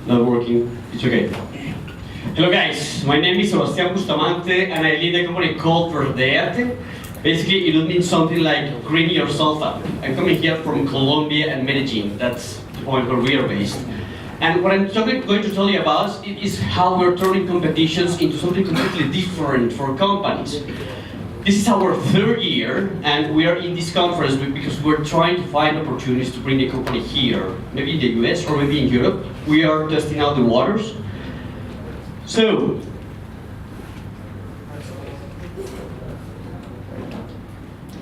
Not working. It's okay. Hello guys, my name is Sebastián Bustamante and I lead a company called Verdeate. Basically, it would mean something like green yourself up. I'm coming here from Colombia and Medellin. That's the point where we are based. And what I'm going to tell you about is how we're turning competitions into something completely different for companies. This is our third year, and we are in this conference because we're trying to find opportunities to bring the company here, maybe in the US or maybe in Europe. We are testing out the waters. So,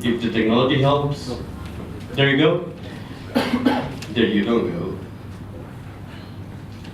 if the technology helps, there you go. There you don't go.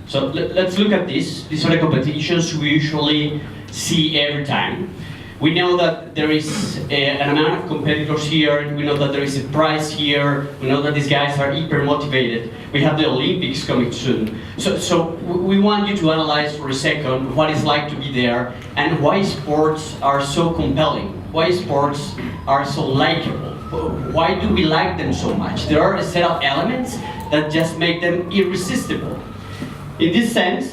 So let's look at this. These are the competitions we usually see every time. We know that there is an amount of competitors here. We know that there is a prize here. We know that these guys are hyper motivated. We have the Olympics coming soon. So we want you to analyze for a second what it's like to be there and why sports are so compelling. Why sports are so likable. Why do we like them so much? There are a set of elements that just make them irresistible. In this sense,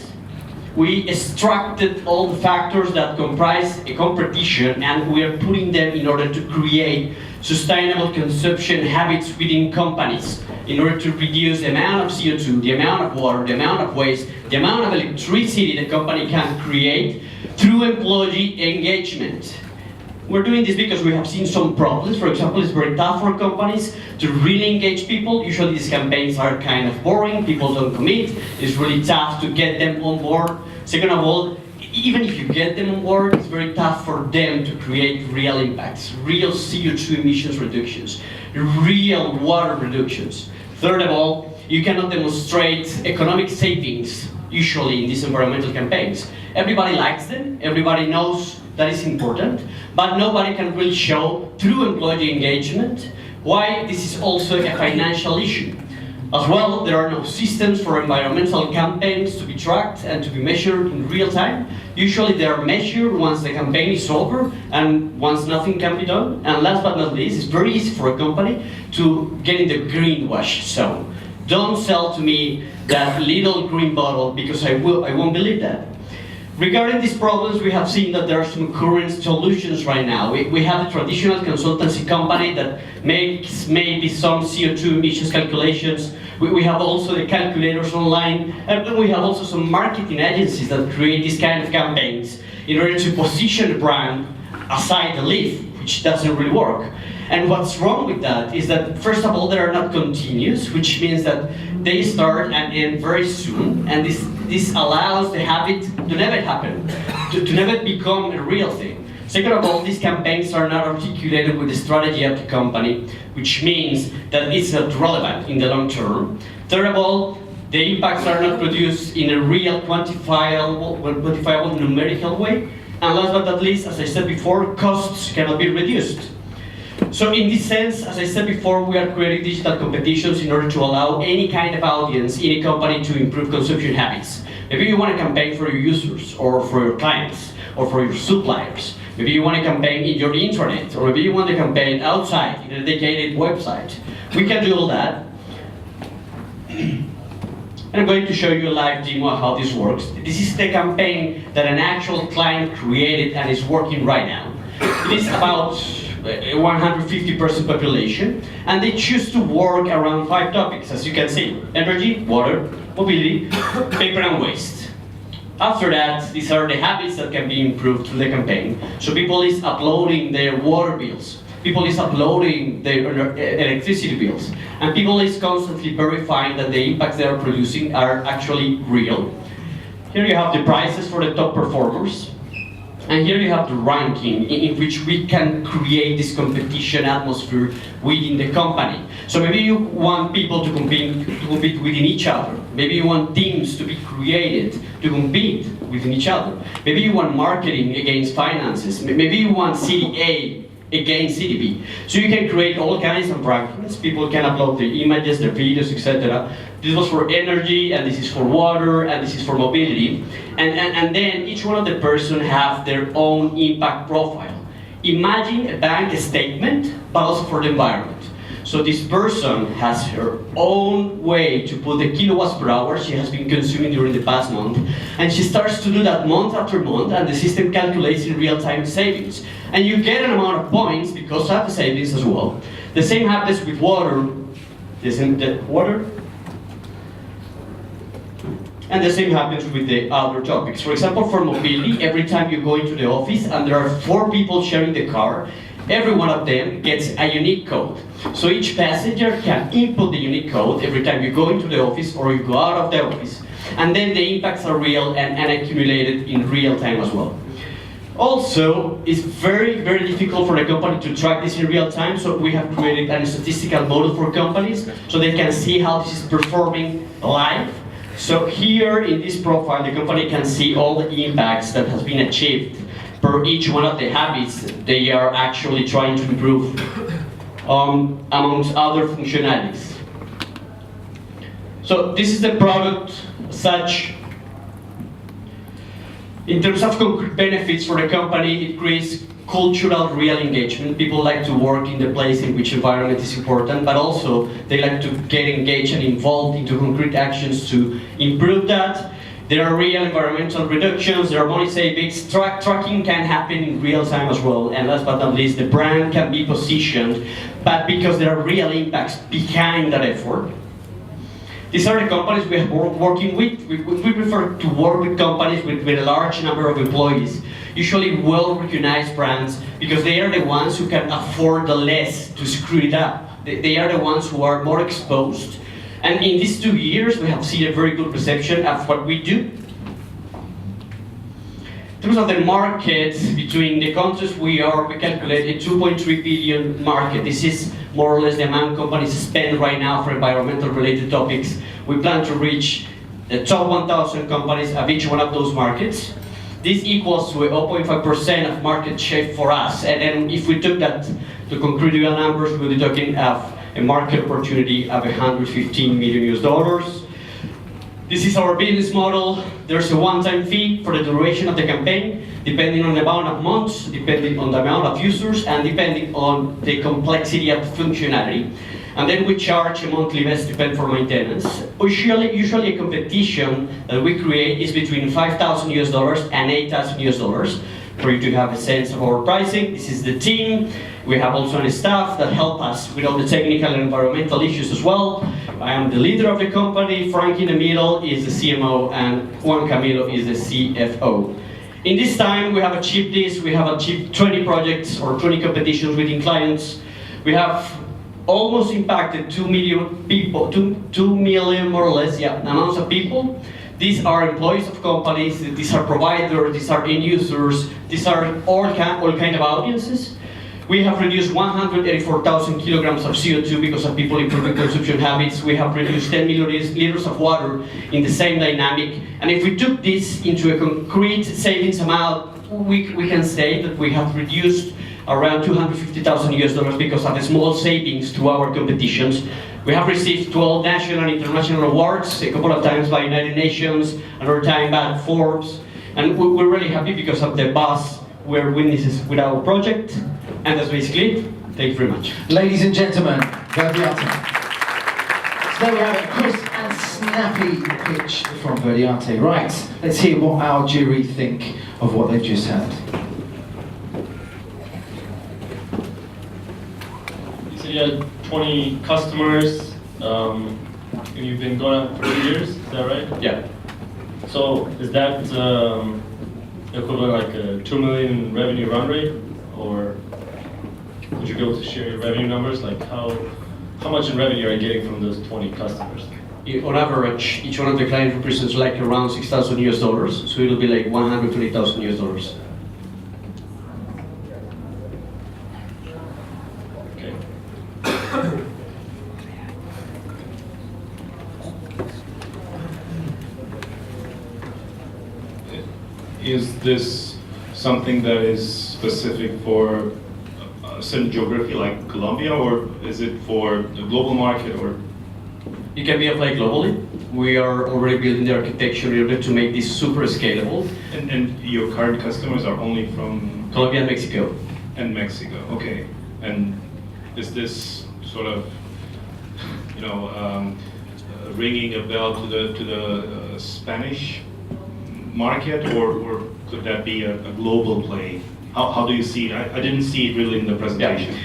we extracted all the factors that comprise a competition and we are putting them in order to create sustainable consumption habits within companies in order to reduce the amount of CO2, the amount of water, the amount of waste, the amount of electricity the company can create through employee engagement. We're doing this because we have seen some problems. For example, it's very tough for companies to really engage people. Usually these campaigns are kind of boring, people don't commit. It's really tough to get them on board. Second of all, even if you get them on board, it's very tough for them to create real impacts, real CO2 emissions reductions, real water reductions. Third of all, you cannot demonstrate economic savings, usually in these environmental campaigns. Everybody likes them, everybody knows that is important, but nobody can really show through employee engagement why this is also a financial issue. As well, there are no systems for environmental campaigns to be tracked and to be measured in real time. Usually they are measured once the campaign is over and once nothing can be done. And last but not least, it's very easy for a company to get in the greenwash zone. Don't sell to me that little green bottle because I won't believe that. Regarding these problems, we have seen that there are some current solutions right now. We have a traditional consultancy company that makes maybe some CO2 emissions calculations. We have also the calculators online, and we have also some marketing agencies that create these kind of campaigns in order to position the brand aside the leaf, which doesn't really work. And what's wrong with that is that, first of all, they are not continuous, which means that they start and end very soon, and this allows the habit to never happen, to never become a real thing. Second of all, these campaigns are not articulated with the strategy of the company, which means that it's not relevant in the long term. Third of all, the impacts are not produced in a real quantifiable numerical way. And last but not least, as I said before, costs cannot be reduced. So in this sense, as I said before, we are creating digital competitions in order to allow any kind of audience in a company to improve consumption habits. Maybe you want a campaign for your users, or for your clients, or for your suppliers. Maybe you want a campaign in your intranet, or maybe you want a campaign outside in a dedicated website. We can do all that. And I'm going to show you a live demo of how this works. This is the campaign that an actual client created and is working right now. It is about a 150-person population, and they choose to work around 5 topics, as you can see: energy, water, mobility, paper, and waste. After that, these are the habits that can be improved through the campaign. So people is uploading their water bills, people is uploading their electricity bills, and people is constantly verifying that the impacts they are producing are actually real. Here you have the prices for the top performers. And here you have the ranking in which we can create this competition atmosphere within the company. So maybe you want people to compete within each other. Maybe you want teams to be created to compete within each other. Maybe you want marketing against finances. Maybe you want city A against city B. So you can create all kinds of rankings. People can upload their images, their videos, etc. This was for energy, and this is for water, and this is for mobility. And then each one of the person have their own impact profile. Imagine a bank statement, but also for the environment. So this person has her own way to put the kilowatts per hour she has been consuming during the past month, and she starts to do that month after month, and the system calculates in real-time savings. And you get an amount of points because of the savings as well. The same happens with water. And the same happens with the other topics. For example, for mobility, every time you go into the office and there are 4 people sharing the car, every one of them gets a unique code. So each passenger can input the unique code every time you go into the office or you go out of the office. And then the impacts are real and accumulated in real time as well. Also, it's very, very difficult for a company to track this in real time, so we have created a statistical model for companies so they can see how this is performing live. So here in this profile, the company can see all the impacts that has been achieved per each one of the habits they are actually trying to improve, amongst other functionalities. So this is the product such. In terms of concrete benefits for the company, it creates cultural real engagement. People like to work in the place in which environment is important, but also they like to get engaged and involved into concrete actions to improve that. There are real environmental reductions, there are money savings, tracking can happen in real time as well, and last but not least, the brand can be positioned, but because there are real impacts behind that effort. These are the companies we are working with. We prefer to work with companies with a large number of employees, usually well-recognized brands, because they are the ones who can afford the less to screw it up. They are the ones who are more exposed. And in these 2 years, we have seen a very good reception of what we do. In terms of the market, between the countries we calculate a 2.3 billion market. This is more or less the amount companies spend right now for environmental related topics. We plan to reach the top 1,000 companies of each one of those markets. This equals to a 0.5% of market share for us. And then if we took that to concrete real numbers, we'll be talking of a market opportunity of $115 million. This is our business model. There's a one-time fee for the duration of the campaign, depending on the amount of months, depending on the amount of users, and depending on the complexity of the functionality. And then we charge a monthly best depend for maintenance. Usually a competition that we create is between $5,000 and $8,000 for you to have a sense of our pricing. This is the team. We have also a staff that help us with all the technical and environmental issues as well. I am the leader of the company. Frank in the middle is the CMO, and Juan Camilo is the CFO. In this time, we have achieved this. We have achieved 20 projects or 20 competitions within clients. We have almost impacted 2 million people, 2 million more or less, amounts of people. These are employees of companies, these are providers, these are end users, these are all kind of audiences. We have reduced 184,000 kilograms of CO2 because of people improving consumption habits. We have reduced 10 million liters of water in the same dynamic. And if we took this into a concrete savings amount, we can say that we have reduced around $250,000 because of the small savings to our competitions. We have received 12 national and international awards, a couple of times by United Nations, another time by Forbes. And we're really happy because of the buzz we're witnesses with our project. And that's basically it. Thank you very much. Ladies and gentlemen, Verdeate. So there we have a crisp and snappy pitch from Verdeate. Right, let's hear what our jury think of what they've just heard. You said you had 20 customers, and you've been going on for 2 years, is that right? Yeah. So is that equivalent like a 2 million revenue run rate, or would you be able to share your revenue numbers? Like how much in revenue are you getting from those 20 customers? On average, each one of the clients represents like around $6,000, so it'll be like $120,000. Okay. Is this something that is specific for a certain geography like Colombia, or is it for the global market, or? It can be applied globally. We are already building the architecture in order to make this super scalable. And your current customers are only from? Colombia and Mexico. And Mexico, okay. And is this sort of ringing a bell to the Spanish market, or could that be a global play? How do you see it? I didn't see it really in the presentation.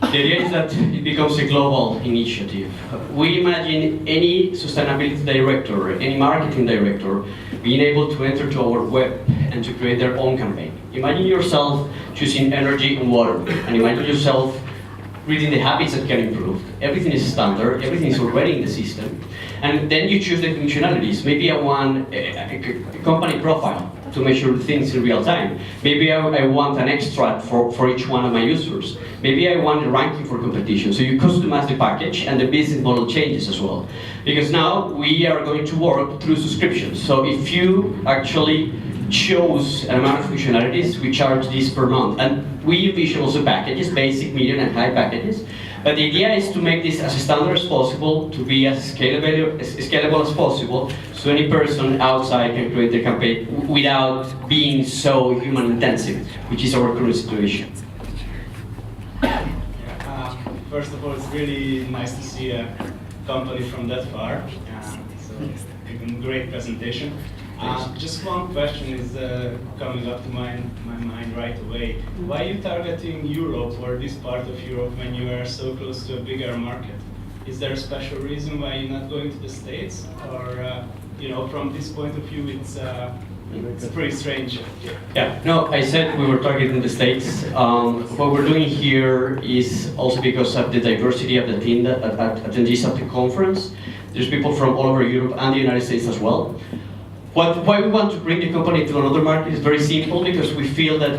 The idea is that it becomes a global initiative. We imagine any sustainability director, any marketing director, being able to enter to our web and to create their own campaign. Imagine yourself choosing energy and water, and imagine yourself reading the habits that can improve. Everything is standard, everything is already in the system. And then you choose the functionalities. Maybe I want a company profile to measure things in real time. Maybe I want an extract for each one of my users. Maybe I want a ranking for competition. So you customize the package and the business model changes as well. Because now we are going to work through subscriptions. So if you actually chose an amount of functionalities, we charge this per month. And we envision also packages, basic, medium, and high packages. But the idea is to make this as standard as possible, to be as scalable as possible, so any person outside can create their campaign without being so human intensive, which is our current situation. First of all, it's really nice to see a company from that far. So, great presentation. Just one question is coming up to my mind right away. Why are you targeting Europe or this part of Europe when you are so close to a bigger market? Is there a special reason why you're not going to the States? Or, from this point of view, it's pretty strange. Yeah, no, I said we were targeting the States. What we're doing here is also because of the diversity of the team that attendees of the conference. There's people from all over Europe and the United States as well. Why we want to bring the company to another market is very simple, because we feel that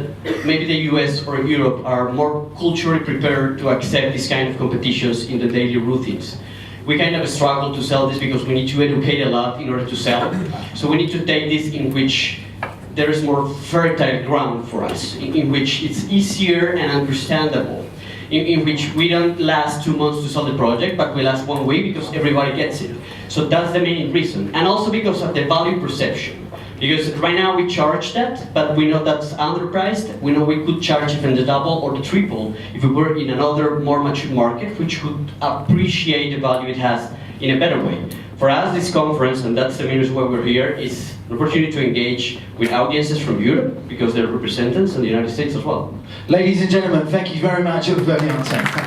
maybe the US or Europe are more culturally prepared to accept this kind of competitions in the daily routines. We kind of struggle to sell this because we need to educate a lot in order to sell. So we need to take this in which there is more fertile ground for us, in which it's easier and understandable, in which we don't last 2 months to sell the project, but we last 1 week because everybody gets it. So that's the main reason. And also because of the value perception. Because right now we charge that, but we know that's underpriced. We know we could charge even the double or the triple if we were in another more mature market, which would appreciate the value it has in a better way. For us, this conference, and that's the main reason why we're here, is an opportunity to engage with audiences from Europe, because they're represented, and the United States as well. Ladies and gentlemen, thank you very much, Verdeate.